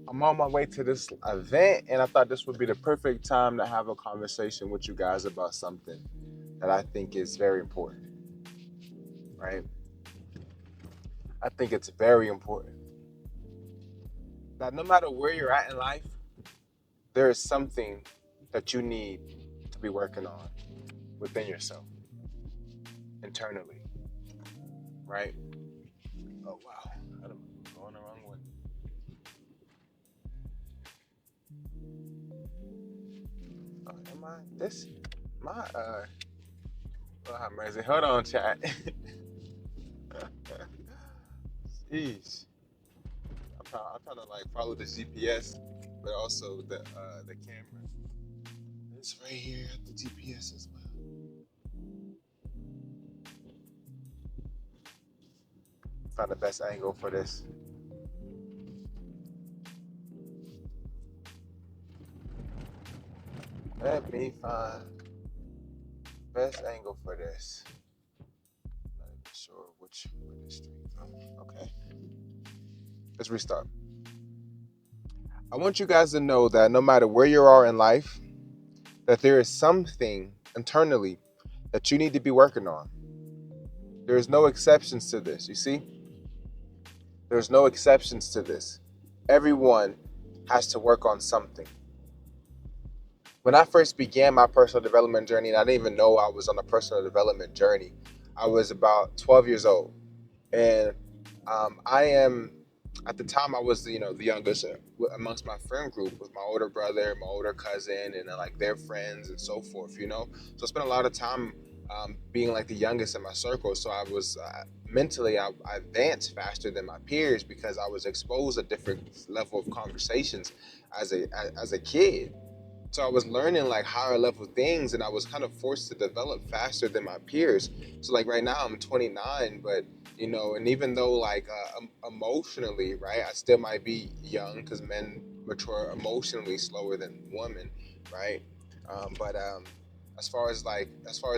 I'm on my way to this event, and I thought this would be the perfect time to have a conversation with you guys about something that I think is very important, right? I think it's very important that no matter where you're at in life, there is something that you need to be working on within yourself, internally, right? Oh, wow. I'm going the wrong way. Am I? This? My, Lord have mercy. Hold on, chat. Jeez. I'm trying to like follow the GPS, but also the camera. It's right here at the GPS as well. Find the best angle for this. Let me find best angle for this. Not even sure which way this street from. Okay, let's restart. I want you guys to know that no matter where you are in life, that there is something internally that you need to be working on. There is no exceptions to this. You see, there's no exceptions to this. Everyone has to work on something. When I first began my personal development journey, and I didn't even know I was on a personal development journey, I was about 12 years old. And I am, at the time, I was, the youngest amongst my friend group with my older brother, my older cousin, and like their friends and so forth. So I spent a lot of time being like the youngest in my circle. So I was mentally, I advanced faster than my peers because I was exposed to different level of conversations as a kid. So I was learning like higher level things, and I was kind of forced to develop faster than my peers. So like right now I'm 29, but and even though like emotionally, right, I still might be young because men mature emotionally slower than women, right? But as far as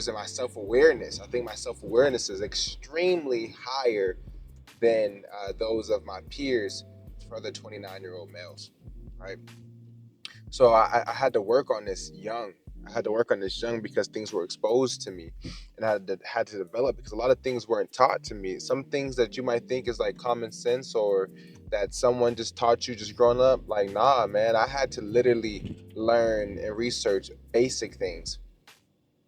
in my self awareness, I think my self awareness is extremely higher than those of my peers for the 29-year-old males, right? So I had to work on this young. I had to work on this young because things were exposed to me, and I had to develop because a lot of things weren't taught to me. Some things that you might think is like common sense or that someone just taught you just growing up, like nah, man. I had to literally learn and research basic things.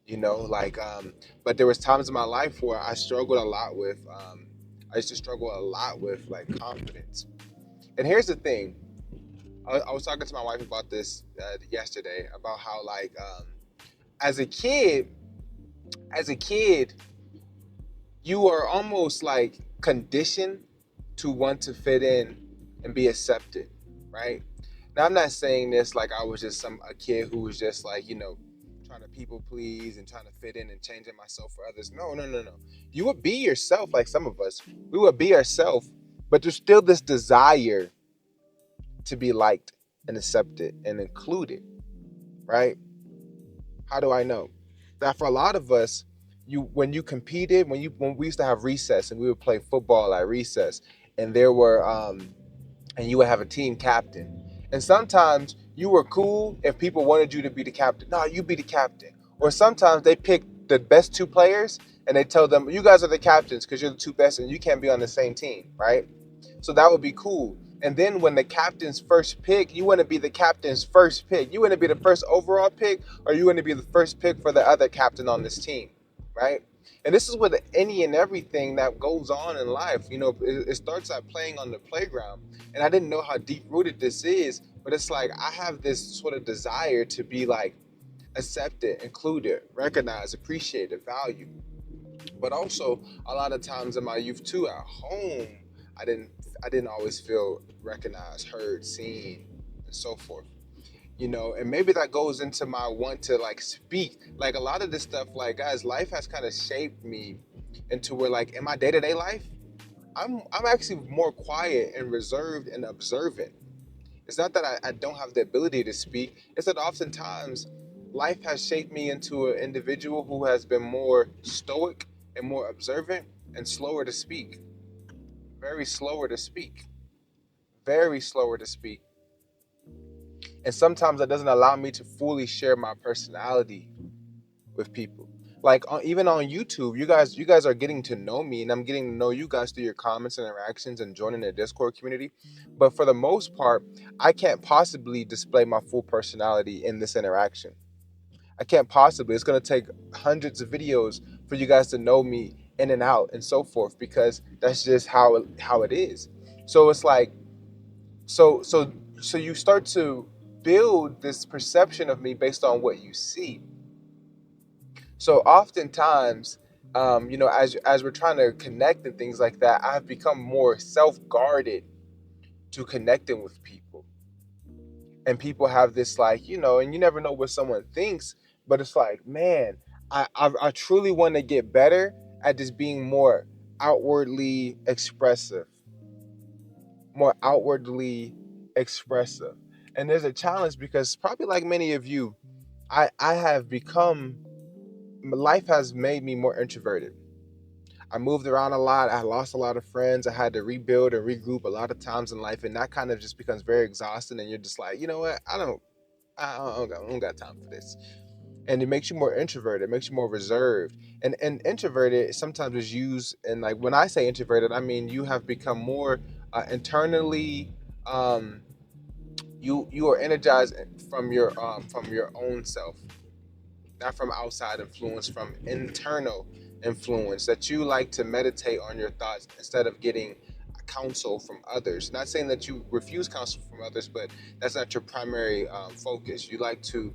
But there was times in my life where I struggled a lot with. I used to struggle a lot with like confidence. And here's the thing. I was talking to my wife about this yesterday about how like as a kid, as a kid, you are almost like conditioned to want to fit in and be accepted, right? Now I'm not saying this like I was just a kid who was just like trying to people please and trying to fit in and changing myself for others. No, no, no, no. You would be yourself like some of us. We would be ourselves, but there's still this desire to be liked and accepted and included, right? How do I know? That for a lot of us, when you competed, when we used to have recess and we would play football at recess, and there were and you would have a team captain. And sometimes you were cool if people wanted you to be the captain. No, you be the captain. Or sometimes they pick the best two players and they tell them, you guys are the captains because you're the two best and you can't be on the same team, right? So that would be cool. And then when the captain's first pick, you want to be the captain's first pick. You want to be the first overall pick, or you want to be the first pick for the other captain on this team, right? And this is with any and everything that goes on in life. It starts at playing on the playground. And I didn't know how deep rooted this is, but it's like I have this sort of desire to be like accepted, included, recognized, appreciated, valued. But also a lot of times in my youth too, at home, I didn't I didn't always feel recognized, heard, seen, and so forth. And maybe that goes into my want to like speak. Like a lot of this stuff, like guys, life has kind of shaped me into where like in my day-to-day life, I'm actually more quiet and reserved and observant. It's not that I don't have the ability to speak, it's that oftentimes life has shaped me into an individual who has been more stoic and more observant and slower to speak. Very slower to speak. Very slower to speak. And sometimes that doesn't allow me to fully share my personality with people. Like even on YouTube, you guys are getting to know me, and I'm getting to know you guys through your comments and interactions and joining the Discord community. But for the most part, I can't possibly display my full personality in this interaction. I can't possibly. It's gonna take hundreds of videos for you guys to know me in and out and so forth, because that's just how it is. So it's like so so so you start to build this perception of me based on what you see. So oftentimes, as we're trying to connect and things like that, I've become more self guarded to connecting with people. And people have this, like, and you never know what someone thinks, but it's like, man, I truly want to get better at just being more outwardly expressive, more outwardly expressive. And there's a challenge because, probably like many of you, I have become, life has made me more introverted. I moved around a lot. I lost a lot of friends. I had to rebuild and regroup a lot of times in life, and that kind of just becomes very exhausting. And you're just like, you know what? I don't got time for this. And it makes you more introverted. It makes you more reserved. And introverted sometimes is used, and like when I say introverted, I mean you have become more internally. Um, you are energized from your own self, not from outside influence, from internal influence, that you like to meditate on your thoughts instead of getting counsel from others. Not saying that you refuse counsel from others, but that's not your primary focus. You like to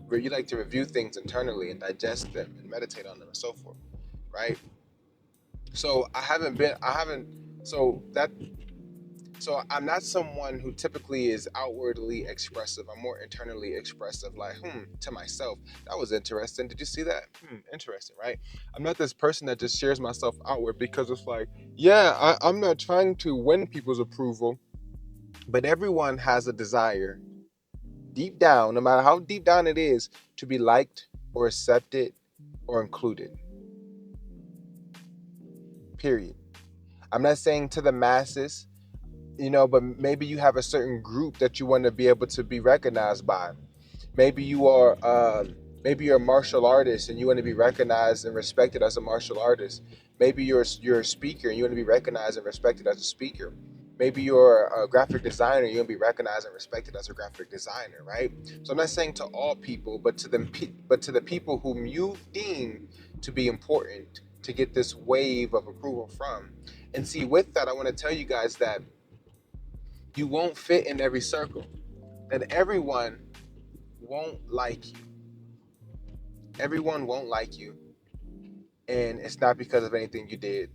review things internally and digest them and meditate on them and so forth, right? So so that so I'm not someone who typically is outwardly expressive. I'm more internally expressive, like, to myself. That was interesting. Did you see that? Interesting, right? I'm not this person that just shares myself outward because it's like, yeah, I'm not trying to win people's approval, but everyone has a desire deep down, no matter how deep down it is, to be liked or accepted or included. Period. I'm not saying to the masses, but maybe you have a certain group that you want to be able to be recognized by. Maybe you are, maybe you're a martial artist and you want to be recognized and respected as a martial artist. Maybe you're a speaker and you want to be recognized and respected as a speaker. Maybe you're a graphic designer and you want to be recognized and respected as a graphic designer, right? So I'm not saying to all people, but to the people whom you deem to be important to get this wave of approval from. And see, with that, I want to tell you guys that you won't fit in every circle, that everyone won't like you. Everyone won't like you, and it's not because of anything you did,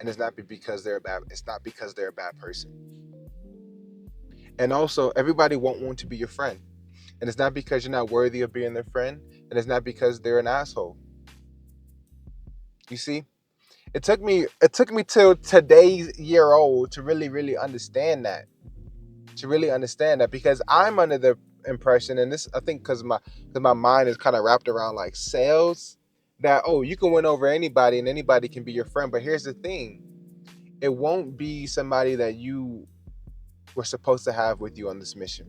and it's not because they're a bad person. And also, everybody won't want to be your friend, and it's not because you're not worthy of being their friend, and it's not because they're an asshole. You see, it took me till today's year old to really understand that, because I'm under the impression, and this, I think, because my mind is kind of wrapped around like sales, that, oh, you can win over anybody and anybody can be your friend. But here's the thing: it won't be somebody that you were supposed to have with you on this mission.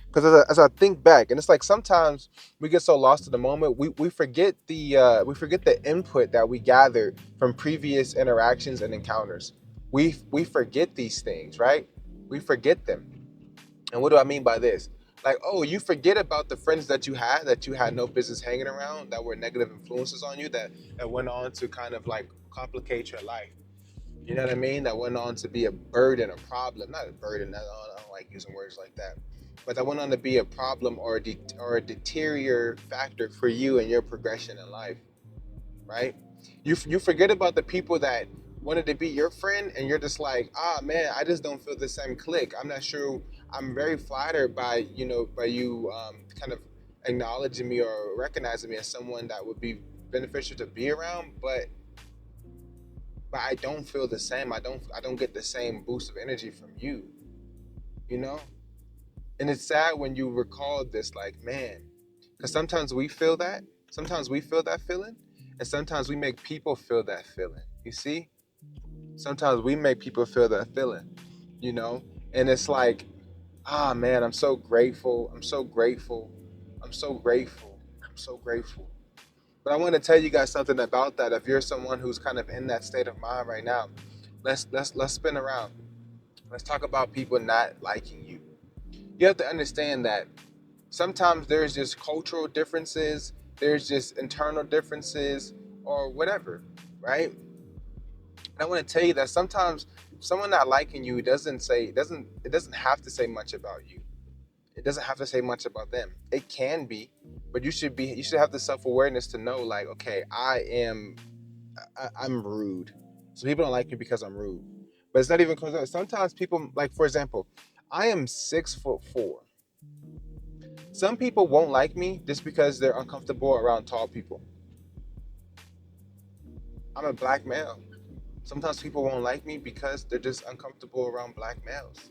Because as I think back, and it's like sometimes we get so lost in the moment, we forget the input that we gathered from previous interactions and encounters. We forget these things, right? We forget them. And what do I mean by this? Like, oh, you forget about the friends that you had no business hanging around, that were negative influences on you, that went on to kind of like complicate your life. You know what I mean? That went on to be a burden, a problem. Not a burden. I don't like using words like that. But that went on to be a problem, or a deterior factor for you and your progression in life, right? You forget about the people that wanted to be your friend, and you're just like, man, I just don't feel the same click. I'm not sure. I'm very flattered by you kind of acknowledging me or recognizing me as someone that would be beneficial to be around, but I don't feel the same. I don't get the same boost of energy from you, you know? And it's sad when you recall this, like, man, because sometimes we feel that feeling, and sometimes we make people feel that feeling. You see? Sometimes we make people feel that feeling, you know? And it's like, Ah, man, I'm so grateful. I'm so grateful. I'm so grateful. I'm so grateful. But I want to tell you guys something about that. If you're someone who's kind of in that state of mind right now, let's spin around. Let's talk about people not liking you. You have to understand that sometimes there's just cultural differences, there's just internal differences, or whatever, right? And I want to tell you that sometimes someone not liking you doesn't have to say much about you. It doesn't have to say much about them. It can be, but you should have the self-awareness to know, like, okay, I'm rude. So people don't like me because I'm rude. But it's not even because sometimes people, like, for example, I am 6'4". Some people won't like me just because they're uncomfortable around tall people. I'm a black male. Sometimes people won't like me because they're just uncomfortable around black males,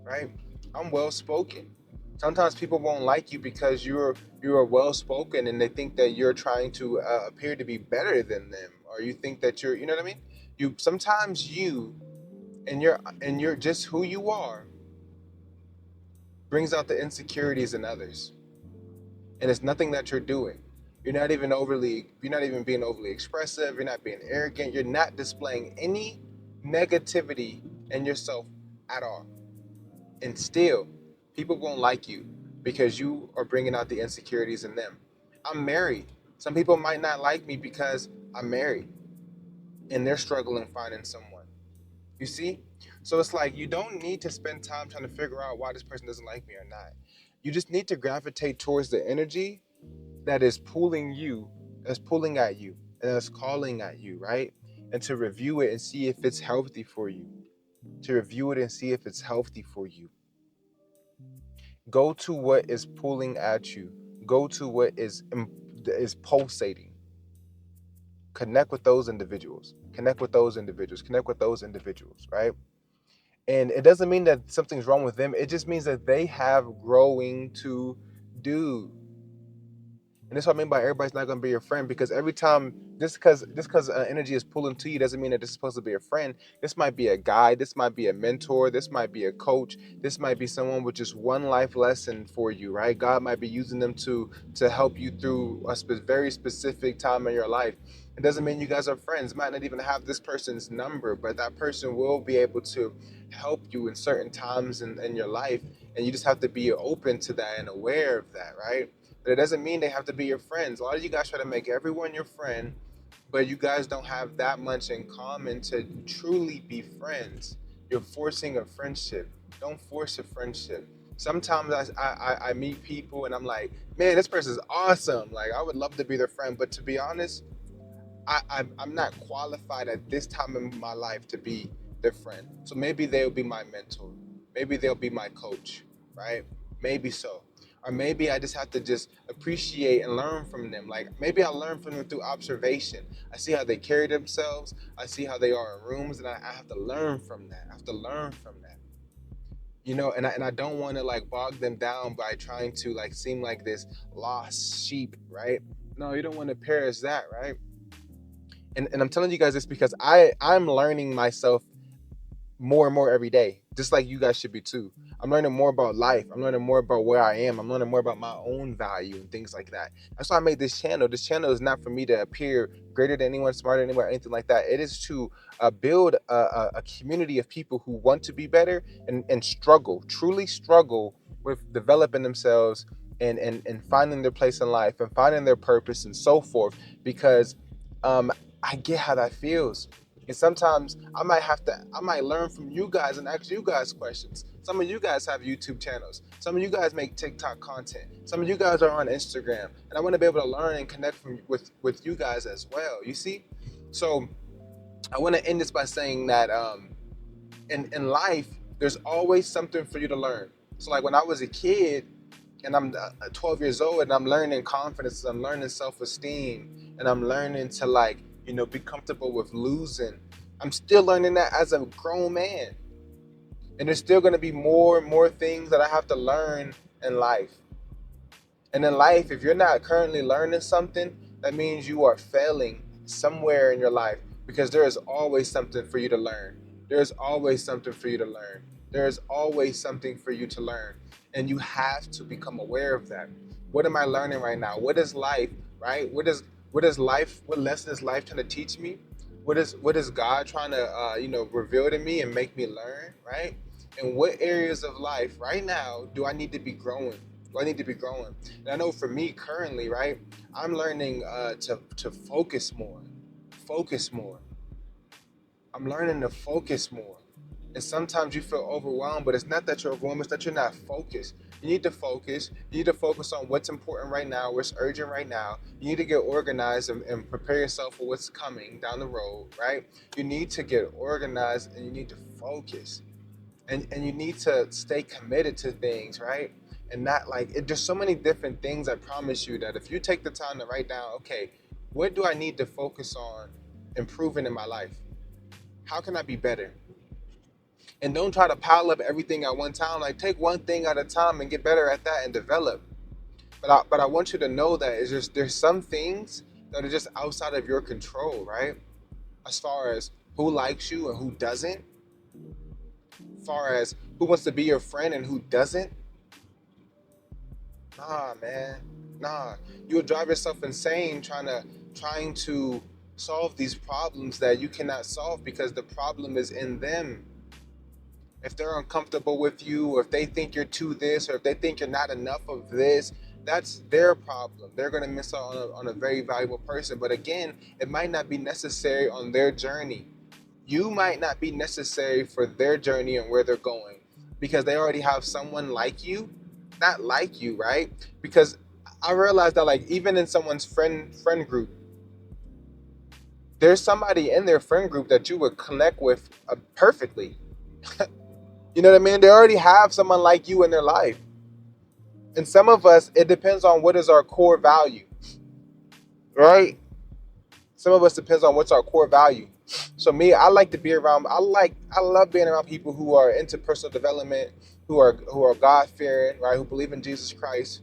right? I'm well spoken. Sometimes people won't like you because you're well spoken and they think that you're trying to appear to be better than them, or you think that you know what I mean. You sometimes you and you're just who you are brings out the insecurities in others, and it's nothing that you're doing. You're not even being overly expressive. You're not being arrogant. You're not displaying any negativity in yourself at all. And still, people won't like you because you are bringing out the insecurities in them. I'm married. Some people might not like me because I'm married and they're struggling finding someone. You see? So it's like you don't need to spend time trying to figure out why this person doesn't like me or not. You just need to gravitate towards the energy that is pulling you, that's pulling at you, and that's calling at you, right? And to review it and see if it's healthy for you. To review it and see if it's healthy for you. Go to what is pulling at you. Go to what is pulsating. Connect with those individuals. Connect with those individuals. Connect with those individuals, right? And it doesn't mean that something's wrong with them. It just means that they have growing to do. And that's what I mean by everybody's not going to be your friend, because every time, just because energy is pulling to you doesn't mean that this is supposed to be a friend. This might be a guide. This might be a mentor. This might be a coach. This might be someone with just one life lesson for you, right? God might be using them to help you through a very specific time in your life. It doesn't mean you guys are friends. Might not even have this person's number, but that person will be able to help you in certain times in your life, and you just have to be open to that and aware of that, right? But it doesn't mean they have to be your friends. A lot of you guys try to make everyone your friend, but you guys don't have that much in common to truly be friends. You're forcing a friendship. Don't force a friendship. Sometimes I meet people and I'm like, man, this person's awesome. Like, I would love to be their friend. But to be honest, I'm not qualified at this time in my life to be their friend. So maybe they'll be my mentor. Maybe they'll be my coach, right? Maybe so. Or maybe I just have to just appreciate and learn from them. Like, maybe I learn from them through observation. I see how they carry themselves. I see how they are in rooms, and I have to learn from that. I have to learn from that. And I don't want to like bog them down by trying to like seem like this lost sheep, right? No, you don't want to perish that, right? And I'm telling you guys this because I'm learning myself more and more every day, just like you guys should be too. I'm learning more about life. I'm learning more about where I am. I'm learning more about my own value and things like that. That's why I made this channel. This channel is not for me to appear greater than anyone, smarter than anyone, anything like that. It is to build a community of people who want to be better and struggle, truly struggle with developing themselves and finding their place in life and finding their purpose and so forth. Because I get how that feels. And sometimes I might learn from you guys and ask you guys questions. Some of you guys have YouTube channels. Some of you guys make TikTok content. Some of you guys are on Instagram. And I want to be able to learn and connect with you guys as well. You see? So I want to end this by saying that in life, there's always something for you to learn. So like when I was a kid and I'm 12 years old and I'm learning confidence, I'm learning self-esteem, and I'm learning to like, be comfortable with losing. I'm still learning that as a grown man. And there's still going to be more and more things that I have to learn in life. And in life, if you're not currently learning something, that means you are failing somewhere in your life, because there is always something for you to learn. There's always something for you to learn. There's always something for you to learn, and you have to become aware of that. What am I learning right now? What is life, right? What is life? What lesson is life trying to teach me? What is God trying to reveal to me and make me learn, right? And what areas of life right now do I need to be growing? Do I need to be growing? And I know for me currently, right, I'm learning to focus more, focus more. I'm learning to focus more. And sometimes you feel overwhelmed, but it's not that you're overwhelmed, it's that you're not focused. You need to focus. You need to focus on what's important right now, what's urgent right now. You need to get organized and prepare yourself for what's coming down the road, right? You need to get organized and you need to focus. And you need to stay committed to things, right? And not like there's so many different things. I promise you that if you take the time to write down, okay, what do I need to focus on improving in my life? How can I be better? And don't try to pile up everything at one time. Like take one thing at a time and get better at that and develop. But I want you to know that it's just there's some things that are just outside of your control, right? As far as who likes you and who doesn't, as far as who wants to be your friend and who doesn't. Nah, man. Nah. You'll drive yourself insane trying to solve these problems that you cannot solve because the problem is in them. If they're uncomfortable with you, or if they think you're too this, or if they think you're not enough of this, that's their problem. They're going to miss out on a very valuable person. But again, it might not be necessary on their journey. You might not be necessary for their journey and where they're going because they already have someone like you, not like you, right? Because I realized that like even in someone's friend group, there's somebody in their friend group that you would connect with perfectly. You know what I mean? They already have someone like you in their life. And some of us, it depends on what is our core value, right? Some of us depends on what's our core value. So me, I like to be around. I love being around people who are into personal development, who are God fearing, right? Who believe in Jesus Christ.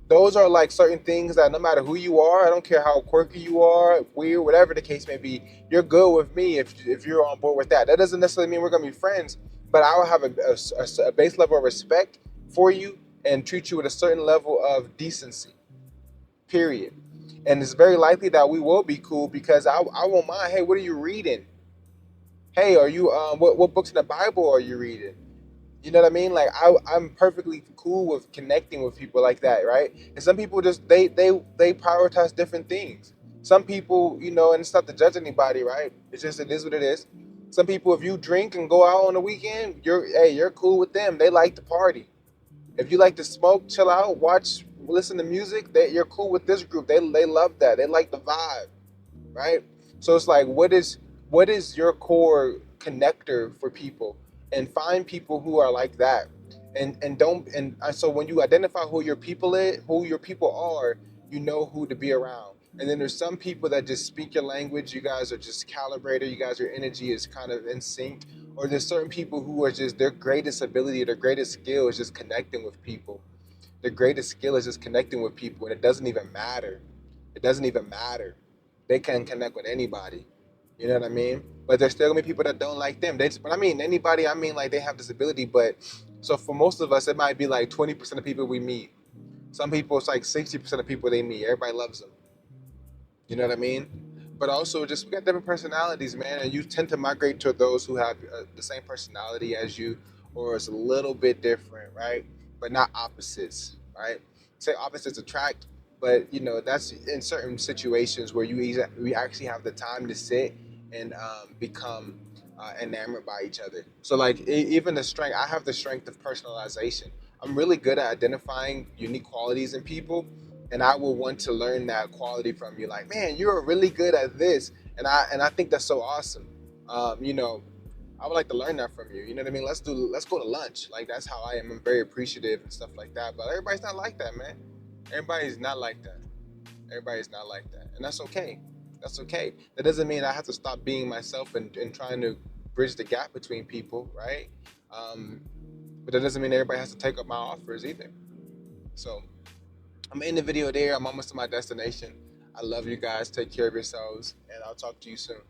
Those are like certain things that no matter who you are, I don't care how quirky you are, weird, whatever the case may be, you're good with me if you're on board with that. That doesn't necessarily mean we're gonna be friends, but I will have a base level of respect for you and treat you with a certain level of decency. Period. And it's very likely that we will be cool because I won't mind. Hey, what are you reading? Hey, are you what books in the Bible are you reading? You know what I mean? Like I'm perfectly cool with connecting with people like that, right? And some people just they prioritize different things. Some people, and it's not to judge anybody, right? It's just it is what it is. Some people, if you drink and go out on the weekend, you're cool with them. They like to party. If you like to smoke, chill out, watch, listen to music, you're cool with this group. They love that. They like the vibe, right? So it's like, what is your core connector for people, and find people who are like that, and don't and so when you identify who your people are, you know who to be around. And then there's some people that just speak your language. You guys are just calibrated. You guys, your energy is kind of in sync. Or there's certain people who are just their greatest ability, their greatest skill is just connecting with people. Their greatest skill is just connecting with people, and it doesn't even matter. It doesn't even matter. They can connect with anybody. You know what I mean? But there's still gonna be people that don't like them. But I mean anybody. I mean like they have this ability. But so for most of us, it might be like 20% of people we meet. Some people, it's like 60% of people they meet. Everybody loves them. You know what I mean? But also, just we got different personalities, man, and you tend to migrate to those who have the same personality as you, or it's a little bit different, right? But not opposites, right? Say opposites attract, but that's in certain situations where we actually have the time to sit and become enamored by each other. So like even the strength, I have the strength of personalization. I'm really good at identifying unique qualities in people, and I will want to learn that quality from you. Like, man, you're really good at this, and I think that's so awesome. I would like to learn that from you. You know what I mean? Let's go to lunch. Like that's how I am. I'm very appreciative and stuff like that. But everybody's not like that, man. Everybody's not like that. Everybody's not like that, and that's okay. That's okay. That doesn't mean I have to stop being myself and trying to bridge the gap between people, right? Um, but that doesn't mean everybody has to take up my offers either. So I'm in the video there. I'm almost to my destination. I love you guys. Take care of yourselves, and I'll talk to you soon.